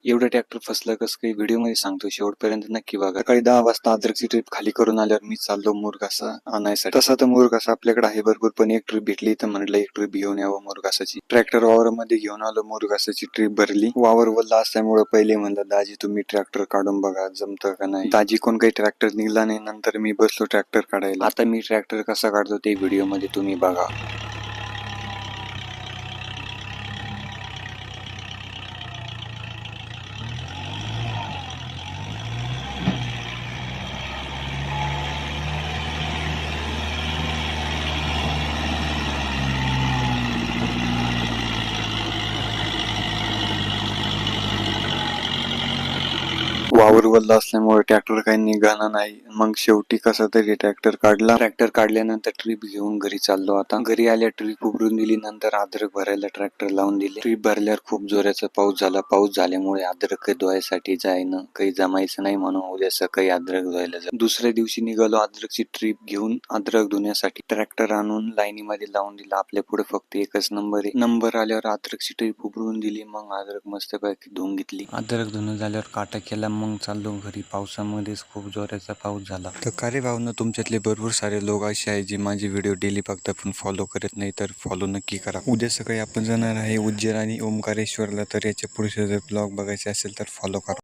एवढं ट्रॅक्टर फसलं कसं काही व्हिडिओ मध्ये सांगतो, शेवटपर्यंत नक्की बघा. सकाळी 10 वाजता अद्रकची ट्रिप खाली करून आल्यावर मी चाललो मुरघासा आणायसाठी. तसा तर मुरघासा आपल्याकडे आहे भरपूर, पण एक ट्रिप भेटली तर म्हटलं एक ट्रिप घेऊन यावं मुरघासाची. ट्रॅक्टर वावरामध्ये घेऊन आलो, मुरघासाची ट्रिप भरली. वावर वल्ला असल्यामुळे पहिले म्हणलं दाजी तुम्ही ट्रॅक्टर काढून बघा जमतं का नाही. दाजी कोण काही ट्रॅक्टर निघला नाही. नंतर मी बसलो ट्रॅक्टर काढायला. आता मी ट्रॅक्टर कसा काढतो ते व्हिडिओ मध्ये तुम्ही बघा. वावर वल्ला असल्यामुळे ट्रॅक्टर काही निघाला नाही. मग शेवटी कसा तरी ट्रॅक्टर काढला. ट्रॅक्टर काढल्यानंतर ट्रिप घेऊन घरी चाललो. आता घरी आल्या ट्रिप उघडून दिली. नंतर अद्रक भरायला ट्रॅक्टर लावून दिले. ट्रिप भरल्यावर खूप जोराचा पाऊस झाला. पाऊस झाल्यामुळे अद्रक काही धुवायसाठी जायनं काही जमायचं नाही, म्हणून उद्या सकाळी अद्रक धुवायला जा. दुसऱ्या दिवशी निघालो अद्रकची ट्रिप घेऊन अद्रक धुण्यासाठी. ट्रॅक्टर आणून लाईनीमध्ये लावून दिला. आपल्या पुढे फक्त एकच नंबर आहे. नंबर आल्यावर अद्रकची ट्रिप उघडून दिली. मग अद्रक मस्तपैकी धुवून घेतली. अद्रक धुणं झाल्यावर काटा केला. मग चाललो घरी. पावसामध्येच खूप जोराचा पाऊस झाला. तर का रे भावना, तुमच्यातले भरपूर सारे लोक असे आहेत जे माझे व्हिडिओ डेली बघतात पण फॉलो करत नाही, तर फॉलो नक्की करा. उद्या सकाळी आपण जाणार आहे उज्जैन आणि ओमकारेश्वरला. तर याच्या पुढचे जर ब्लॉग बघायचे असेल तर फॉलो करा.